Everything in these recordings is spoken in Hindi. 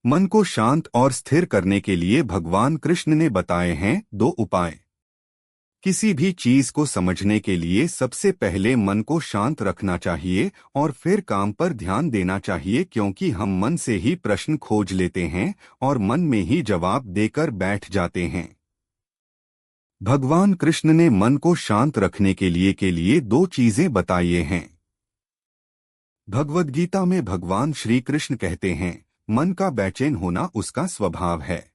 मन को शांत और स्थिर करने के लिए भगवान कृष्ण ने बताए हैं 2 उपाय। किसी भी चीज को समझने के लिए सबसे पहले मन को शांत रखना चाहिए और फिर काम पर ध्यान देना चाहिए, क्योंकि हम मन से ही प्रश्न खोज लेते हैं और मन में ही जवाब देकर बैठ जाते हैं। भगवान कृष्ण ने मन को शांत रखने के लिए 2 चीजें बताई हैं। भगवद गीता में भगवान श्री कृष्ण कहते हैं, मन का बेचैन होना उसका स्वभाव है।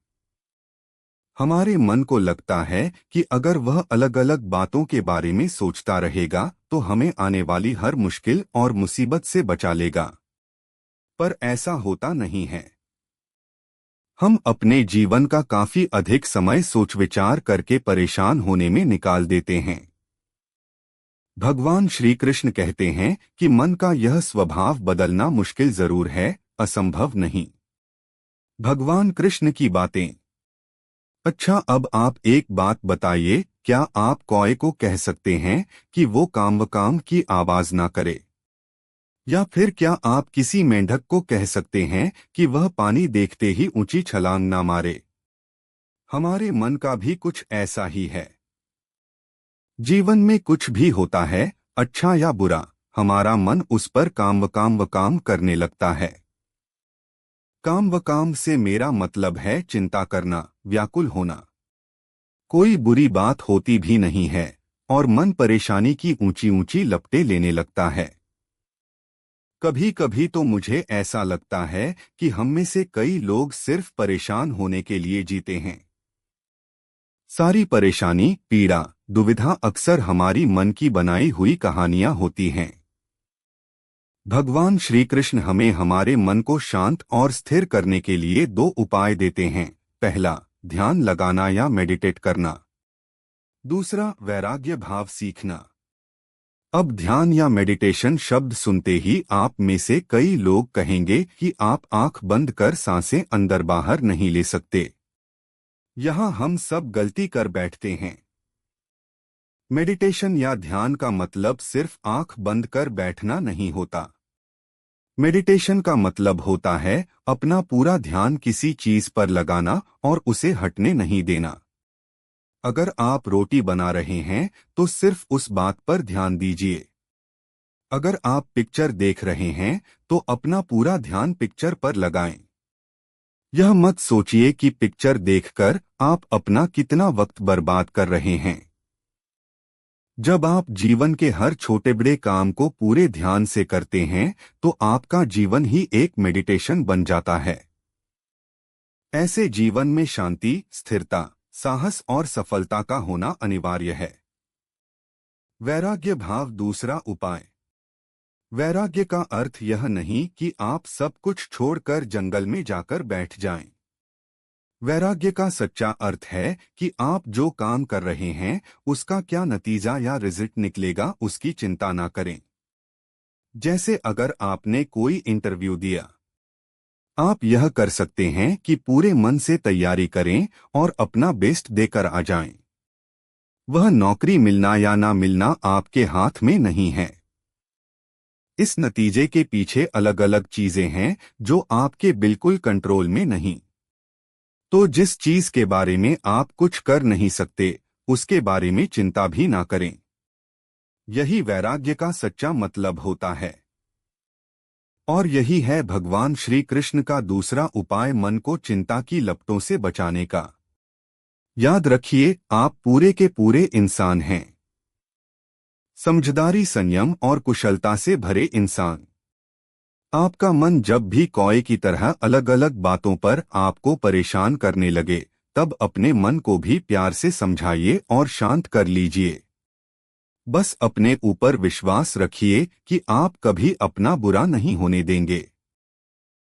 हमारे मन को लगता है कि अगर वह अलग अलग बातों के बारे में सोचता रहेगा तो हमें आने वाली हर मुश्किल और मुसीबत से बचा लेगा, पर ऐसा होता नहीं है। हम अपने जीवन का काफी अधिक समय सोच विचार करके परेशान होने में निकाल देते हैं। भगवान श्री कृष्ण कहते हैं कि मन का यह स्वभाव बदलना मुश्किल जरूर है, असंभव नहीं। भगवान कृष्ण की बातें। अच्छा, अब आप एक बात बताइए, क्या आप कौए को कह सकते हैं कि वो काम की आवाज ना करे? या फिर क्या आप किसी मेंढक को कह सकते हैं कि वह पानी देखते ही ऊंची छलांग ना मारे? हमारे मन का भी कुछ ऐसा ही है। जीवन में कुछ भी होता है, अच्छा या बुरा, हमारा मन उस पर काम करने लगता है। काम से मेरा मतलब है चिंता करना, व्याकुल होना। कोई बुरी बात होती भी नहीं है और मन परेशानी की ऊंची ऊंची लपटें लेने लगता है। कभी कभी तो मुझे ऐसा लगता है कि हम में से कई लोग सिर्फ परेशान होने के लिए जीते हैं। सारी परेशानी, पीड़ा, दुविधा अक्सर हमारी मन की बनाई हुई कहानियां होती हैं। भगवान श्री कृष्ण हमें हमारे मन को शांत और स्थिर करने के लिए 2 उपाय देते हैं। पहला, ध्यान लगाना या मेडिटेट करना। दूसरा, वैराग्य भाव सीखना। अब ध्यान या मेडिटेशन शब्द सुनते ही आप में से कई लोग कहेंगे कि आप आंख बंद कर सांसें अंदर बाहर नहीं ले सकते। यहाँ हम सब गलती कर बैठते हैं। मेडिटेशन या ध्यान का मतलब सिर्फ आंख बंद कर बैठना नहीं होता। मेडिटेशन का मतलब होता है अपना पूरा ध्यान किसी चीज पर लगाना और उसे हटने नहीं देना। अगर आप रोटी बना रहे हैं तो सिर्फ उस बात पर ध्यान दीजिए। अगर आप पिक्चर देख रहे हैं तो अपना पूरा ध्यान पिक्चर पर लगाएं। यह मत सोचिए कि पिक्चर देखकर आप अपना कितना वक्त बर्बाद कर रहे हैं। जब आप जीवन के हर छोटे बड़े काम को पूरे ध्यान से करते हैं तो आपका जीवन ही एक मेडिटेशन बन जाता है। ऐसे जीवन में शांति, स्थिरता, साहस और सफलता का होना अनिवार्य है। वैराग्य भाव दूसरा उपाय। वैराग्य का अर्थ यह नहीं कि आप सब कुछ छोड़कर जंगल में जाकर बैठ जाएं। वैराग्य का सच्चा अर्थ है कि आप जो काम कर रहे हैं उसका क्या नतीजा या रिजल्ट निकलेगा उसकी चिंता ना करें। जैसे अगर आपने कोई इंटरव्यू दिया, आप यह कर सकते हैं कि पूरे मन से तैयारी करें और अपना बेस्ट देकर आ जाएं। वह नौकरी मिलना या ना मिलना आपके हाथ में नहीं है। इस नतीजे के पीछे अलग अलग चीजें हैं जो आपके बिल्कुल कंट्रोल में नहीं। तो जिस चीज के बारे में आप कुछ कर नहीं सकते उसके बारे में चिंता भी ना करें। यही वैराग्य का सच्चा मतलब होता है। और यही है भगवान श्री कृष्ण का दूसरा उपाय, मन को चिंता की लपटों से बचाने का। याद रखिए, आप पूरे के पूरे इंसान हैं। समझदारी, संयम और कुशलता से भरे इंसान। आपका मन जब भी कौए की तरह अलग अलग बातों पर आपको परेशान करने लगे, तब अपने मन को भी प्यार से समझाइए और शांत कर लीजिए। बस अपने ऊपर विश्वास रखिए कि आप कभी अपना बुरा नहीं होने देंगे।